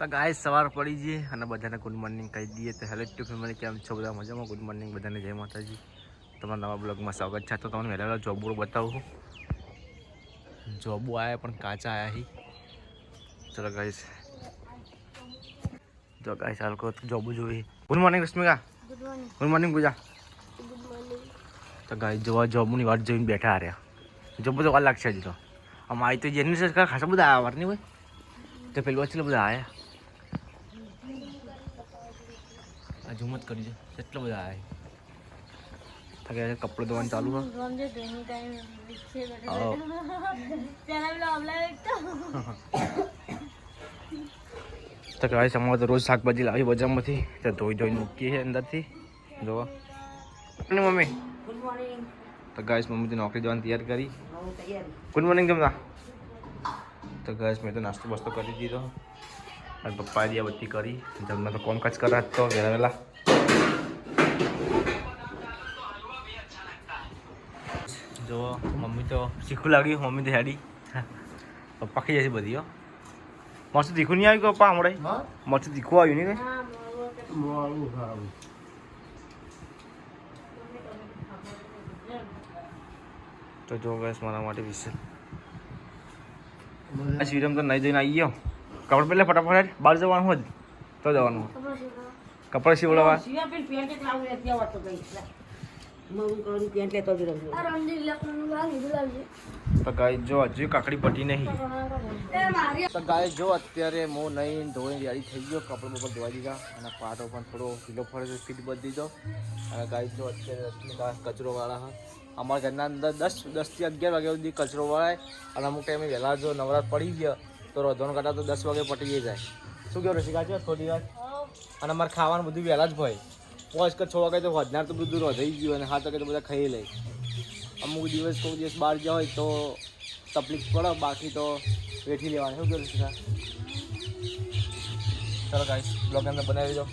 તો ગાય સવાર પડી જઈએ અને બધાને ગુડ મોર્નિંગ કહી દઈએ. તો હેલો ટુ ફેમિલી, કેમ છો બધા? મજામાં? ગુડ મોર્નિંગ બધાને, જય માતાજી. તમારા નવા બ્લોગમાં સ્વાગત છે. તો તમને વહેલા જોબો બતાવું. જોબો આવ્યા પણ કાચા આવ્યા હી. ચલો ગાઈસ, જો ગાઈસ હાલ કો જોબો જોઈએ. Good morning Rashmika. Good morning Pooja. તો ગાઈસ જોવા જોબની વાત જોઈને બેઠા રહ્યા. જોબો તો વાર લાગશે હજી તો. આમ આવી તો જેની સર ખાસા બધા આવ્યા વાર નહીં ભાઈ. તો પેલું વચ્ચે બધા આવ્યા. આ ઝુમત કરી છે, કેટલા બધા આવ્યા. કપડો ધોવાનું ચાલુ હોય. તો ગાઈસ અમારે તો રોજ શાકભાજી લાવી બજારમાંથી, ત્યાં ધોઈને મૂકીએ છીએ અંદરથી. જોવા મમ્મી. Good morning. તો ગાઈસ મમ્મી તો નોકરી જવાની તૈયાર કરી. ગુડ મોર્નિંગ જમવા. તો ગાઈસ મેં તો નાસ્તો બસ્તો કરી દીધો અને પપ્પાએ દિયાબત્તી કરી. જમવા તો કોમકાજ કરા તો વહેલા વહેલા. જો મમ્મી તો શીખું લાગ્યું. મમ્મી તો હેડી પપ્પા ખાઈ જશે બધી. હો મસ્ત તીખું નહીં આવ્યું પપ્પા હમણાં? મસ્ત તીખું આવ્યું નહીં કઈ? તો જો ગેસ મારા માટે વિશે વિરમ તો નહીં જઈને આવી ગયો. કપડે પહેલા ફટાફટ બહાર જવાનું હોય તો જવાનું. કપડા સીવડાવવા તો ગાય જો હજુ કાકડી પટી નહીં. તો ગાય જો અત્યારે હું નહીં ધોઈને રેડી થઈ ગયો. કપડા બપડા ધોવા દીધા અને પાટો પણ થોડો ઢીલો ફરે ફીટ બધી દીધો. અને ગાય જો અત્યારે કચરો વાળા હા. અમારા ઘરના અંદર 10 થી 11 વાગ્યા સુધી કચરો વળાય. અને અમુક ટાઈમે વહેલા જો નવરાત પડી ગયા તો રોધવાનું કાઢા તો 10 વાગે પટી જાય. શું કહેવું રસિકા છે થોડી વાર? અને અમારે ખાવાનું બધું વહેલા જ હોય. 5 કે 6 વાગે તો વધનાર તો બધું રોધાઈ ગયું અને 7 વાગે તો બધા ખાઈ લે. અમુક દિવસ કોઈ દિવસ બહાર ગયા હોય તો તકલીફ પડે, બાકી તો વેઠી લેવાની. શું કહેવું રસિકા? ચાલો ગાઈસ બ્લોગ અંદર બનાવી દો.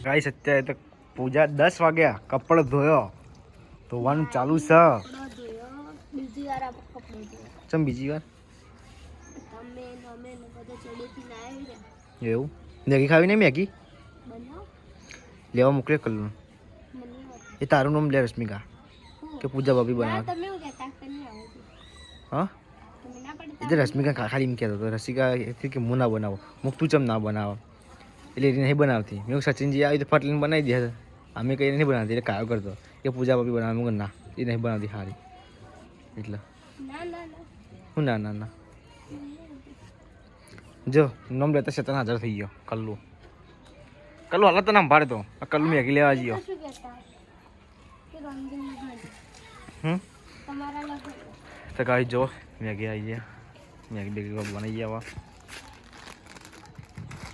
ગાઈસ અત્યારે તો પૂજા 10 વાગ્યા, કપડો ધોયો, ધોવાનું ચાલુ છે. ચમ બીજી વાર એવું? મેગી ખાવી નહીં? મેગી લેવા મોકલે કલ્લું. એ તારું નામ લે રશ્મિકા કે પૂજા ભાભી બનાવે? હા એ તો રશ્મિકા ખાલી એમ કહેતો હતો. રસિકા કે હું ના બનાવો, મુક તું ચમ ના બનાવો. એટલે એ નહીં બનાવતી. મેં સચિનજી આવી તો ફટલીને બનાવી દે. અમે કંઈ નહીં બનાવતી. એટલે કાયો કરતો કે પૂજા ભાભી બનાવે. હું ના, એ નહીં બનાવતી સારી. એટલે હું ના ના ના જો નામ લેતા 7,000 થઈ ગયો. કલ્લુ કલ્લુ હાલત તો નામ ભાડે તો કલ્લુ મેગી લેવા જઈએ. તો ગાઈ જો મેગી આવી ગયા. મેગી બેગી બનાવી ગયા.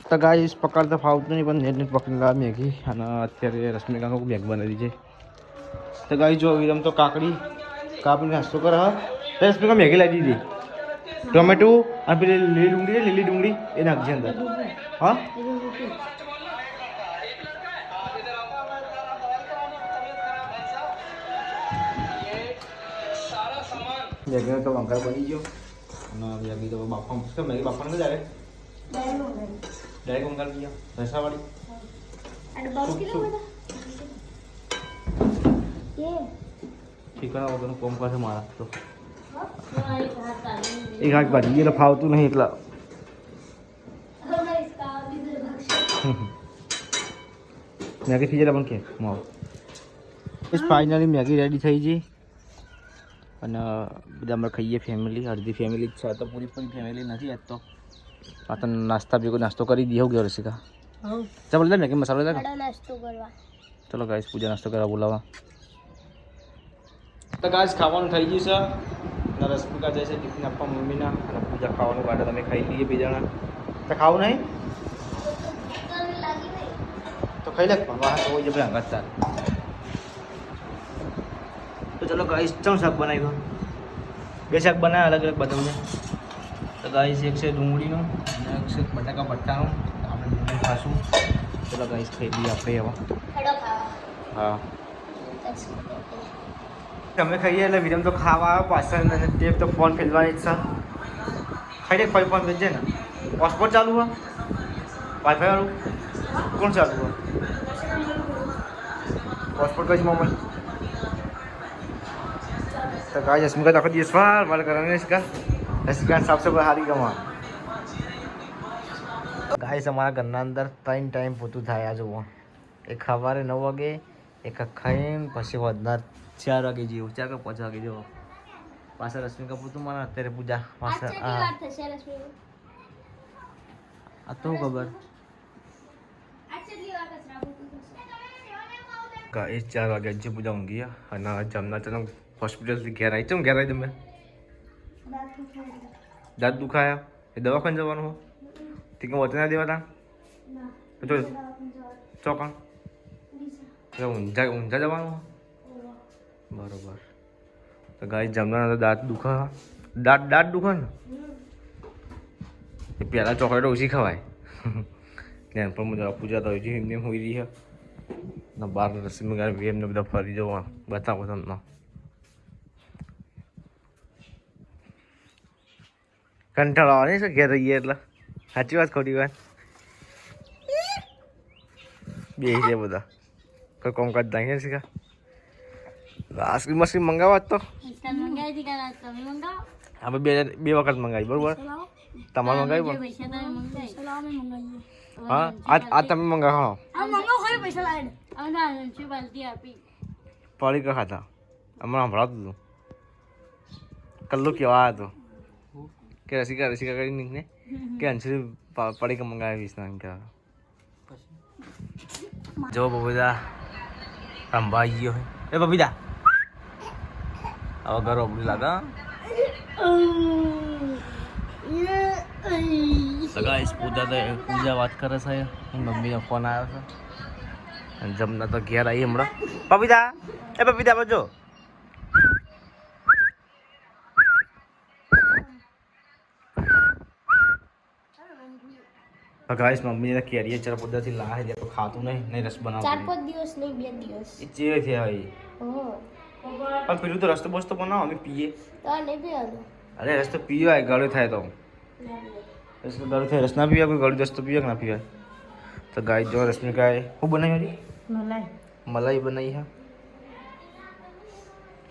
તો ગાઈ પકડતા ફાવતું નહીં પણ નેટ પકડી લાવે મેગી. અને અત્યારે રશ્મિકાનો મેગ બનાવી છે. તો ગાઈ જો વિરમ તો કાકડી કાપીને નાસ્તો કરે. હા રશ્મિકા મેગી લાવી દીધી. ટોમેટો અને પેલી લીલી ડુંગળી એ નાખજે અંદર. હા મેગીનો તો વંકાર બની ગયો. અને મેગી તો બાફા મૂકશે. મેગી બાફા નથી જાય ડાયરેક્ટ વંકાર બની ગયો રસાવાળી. ઠીકાણા વગરનું કોમ પાસે મારા તો એક હાથ ભાજી એટલે ફાવતું નહીં. એટલા મેગી થઈ જાય પણ કે માવ ફાઇનલી મેગી રેડી થઈ ગઈ. અને બધા અમે ખાઈએ ફેમિલી. અડધી ફેમિલી જ છે તો પૂરી ફેમિલી નથી આજ તો. આ તો નાસ્તા ભેગો નાસ્તો કરી દઈએ. ગયો રસિકા ચાલ લે મેગી મસાલો લે નાસ્તો કરવા. ચલો ગાઈસ પૂજા નાસ્તો કરવા બોલાવા. તો ગાઈસ ખાવાનું થઈ ગયું છે. અને રશ્મિકા જાય છે ટિફિન આપવા મમ્મીના. અને પૂજા ખાવાનું કાઢે. તમે ખાઈ લઈએ બે જણા. તો ખાવું નહીં તો ખાઈ લે પણ વાહ તો જશે હંગાત ચાલ. તો ચલો ગાઈસ ચમ શાક બનાવ્યું? 2 શાક બનાવ્યા અલગ અલગ બધાને. તો ગાઈસ એક છે ડુંગળીનું અને એક છે બટાકા ભટ્ટાનું. આપણે ડુંગળી ખાશું. ચલો ગાઈસ ખાઈ લઈએ આપણે હવે. હા તમે ખાઈએ એટલે વિરમ તો ખાવા આવે પાછળ. ટેપ તો ફોન ફેરવાની ઈચ્છા ખાઈ લે. ફોન ફેરજે ને. હોસ્પોટ ચાલુ હોય. વાઈફાઈ વાળું કોણ ચાલુ હોય પાસપોર્ટ કઈ મોબાઈલ તો ગાય અસ્મિકા આખો દિવસ વાર કરવાની રસિકા સાફ સફાઈ સારી ગમા ગાય અમારા ઘરના અંદર 3 ટાઈમ પોતું થાય આ જુઓ એક સવારે 9 વાગે એક ખાઈને પછી વધનાર 4 વાગે જેવું 4 કે 5 વાગે જેવો પાછા રશ્મિકા પોતું મારે અત્યારે પૂજા પાછા આ તો ખબર ગાય 4 વાગે જે પૂજા ઊંઘી અને જમના ચલો હોસ્પિટલથી ઘેર આવી ચમ ઘેર આવી તમે દાંત દુખાયા એ દવાખાને જવાનું હો ઠીક વચન ના દેવાતા તો ચોકણ ઊંઝા જવાનું બરોબર તો ગાય જમવાના તો દાંત દુખા દાંત દુખે ને એ પહેલાં ચોકલેટ ઓછી ખવાય ત્યાં પણ મજા પૂજા તો હજી એમને હોઈ રહી છે ને બહાર રસી ગાય એમને બધા ફરી જવા બતાવો તમને કંટાળો આવે ને ઘેર રહીએ એટલે સાચી વાત ખોટી વાત બે છે બધા કોઈ કોમકાજ થાય ને શીખા આઈસ્ક્રીમ મસ્ક્રીમ મંગાવવા જ તો આપણે બે વખત મંગાવી બરોબર તમારે મંગાવી પણ હા આ તમે મંગાવો પડી કા ખાતા હમણાં સંભળાતું હતું કલ્લો કેવા હતો કે રસિકા કરી નીકળે કે અંશુ પડી કે મંગાવીશ ના કે જો બબીતા રંભાઈ ગયો એ બબીતા હવે ઘર ઓબડી લાગા ગાઈસ પૂજા વાત કરે છે મમ્મીનો ફોન આવ્યો છે અને જમના તો ઘેર આવી હમણાં બબીતા એ બબીતા બજો ગાઈસ મમ્મી કેરીએ ચાર પદ્ધતિ લાહે જે તો ખાતું નહીં રસ બનાવતો 4-5 દિવસ નહીં 2 દિવસ એ ચેવે થયા ભાઈ પણ પેલું તો રસ્તો બસ્તો બનાવો અમે પીએ તો નહીં પીવાનો અરે રસ્તો પીવાય ગળ્યો થાય તો રસ્તો ગળ્યો થાય રસ ના પીવાય કોઈ ગળ્યો રસ્તો પીવાય કે ના પીવાય તો ગાય જો રસની ગાય હું બનાવી મલાઈ બનાવી હા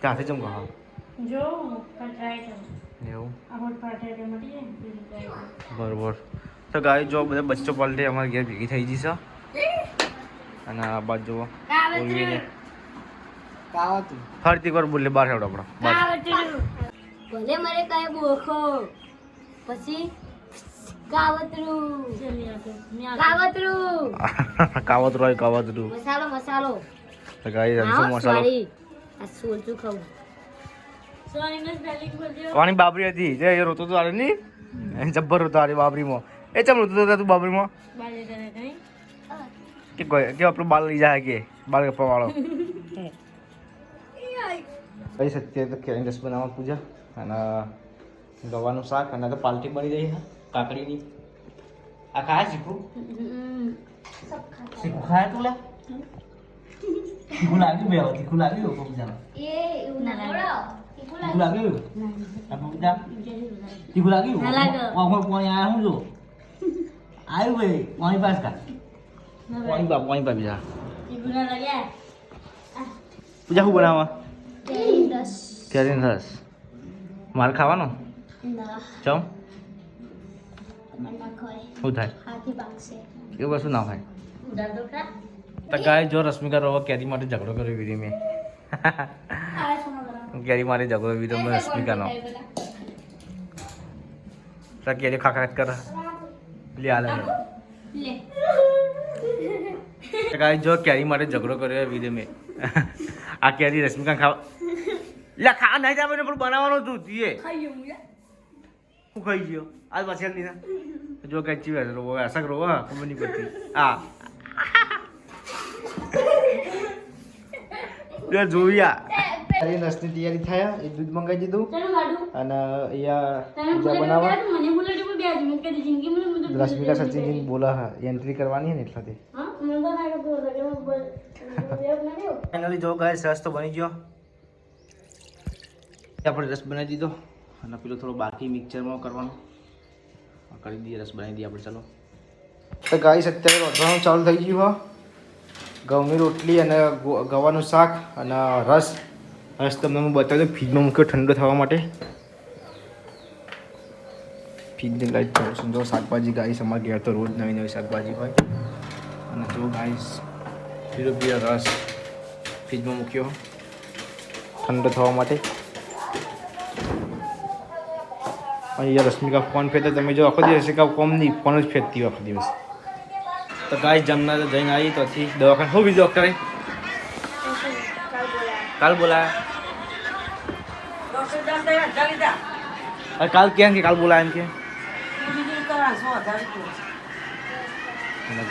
ક્યાંથી જમ કહો જો એવું બરોબર તો ગાય જો બધા બચ્ચો પલટે અમારે ઘેર ભેગી થઈ જશે અને આ બાજુ ઓળવીને ફરતી વાર બોલે બહાર હેવડો આપણો ભલે મારે કાંઈ બોખો પછી કાવતરું મસાલો તો ગાય રમશું મસાલો આ સોચું ખાવું કોની બાબરી હતી જે એ રોતો તો આરે ની જબ્બર રોતો આરે બાબરીમાં એ ચમ રોતો તો તું બાબરીમાં કે આપણો બાલ લઈ જાય કે બાલ કપા વાળો કઈ સત્ય તો કેરી રસ બનાવવા પૂજા અને ગવાનું શાક અને તો પાલટી બની રહી છે કાકડીની આ ખાય શીખું ખાય તુલા તીખું લાગ્યું બે તીખું લાગ્યું પૂજા તીખું લાગ્યું તીખું લાગ્યું પાણી આયા હું જો આવ્યું ભાઈ પાણી પાસ કા પાણી પા બીજા પૂજા શું બનાવવા કેરી રસ મારે ખાવાનો ચમ શું થાય એવું કશું ના થાય તો ગાય જો રશ્મિકા રોવા કેરી માટે ઝઘડો કર્યો વિડીયો મેં કેરી માટે ઝઘડો વિડીયો મેં રશ્મિકાનો તો કેરી ખાખા કરે લે હાલે ગાય જો કેરી માટે ઝઘડો કર્યો વિડીયો મેં આ કેરી રશ્મિકા ખાવા લે ખા નહીં જાય પણ બનાવવાનો તું તીએ હું ખાઈ ગયો આજ પાછી લીધા જો કઈ ચીવે રોવો આશા રોવો ખબર નહીં પડતી હા જો જોયા તારી નસની તૈયારી થયા એ દૂધ મંગાવી દીધું અને અહીંયા પૂજા બનાવવા રશ્મિકા સચિન બોલા હા એન્ટ્રી કરવાની ને એટલાથી ફાઇનલી જો ગાય રસ તો બની ગયો આપણે રસ બનાવી દીધો અને પેલો થોડો બાકી મિક્સરમાં કરવાનો કરી દઈએ રસ બનાવી દઈએ આપણે ચાલો તો ગાઈસ અત્યારે રોટવાનું ચાલુ થઈ ગયું હા. ઘઉંની રોટલી અને ગવાનું શાક અને રસ. રસ તમને હું બતાવી દઉં, ફ્રીજમાં મૂક્યો ઠંડો થવા માટે. ફ્રીજની લાઈટ ચાલુ છે. જો શાકભાજી ગાઈસ અમારા ઘેર તો રોજ નવી નવી શાકભાજી હોય. અને જો ગાઈસ પીરો રસ ફ્રીજમાં મૂક્યો ઠંડો થવા માટે. અહીંયા રશ્મિકા ફોન ફેરતા તમે જો આખો દિવસ રશ્મિકા કોમ નહીં, ફોન જ ફેરતી હોય આખો દિવસ. તો ગાઈસ જમના તો જઈને આવી તો દવાખાને શું બીજું ડૉક્ટરે કાલ બોલાયા કાલ કેમ કે કાલ બોલાયા એમ કે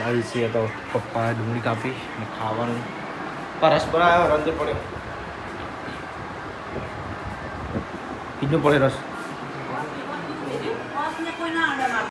ગાઈસ છે તો પપ્પા ડુંગળી કાપી અને ખાવાનું રસ બનાવ્યો, રંધે પડ્યો, કીધું પડે રસ.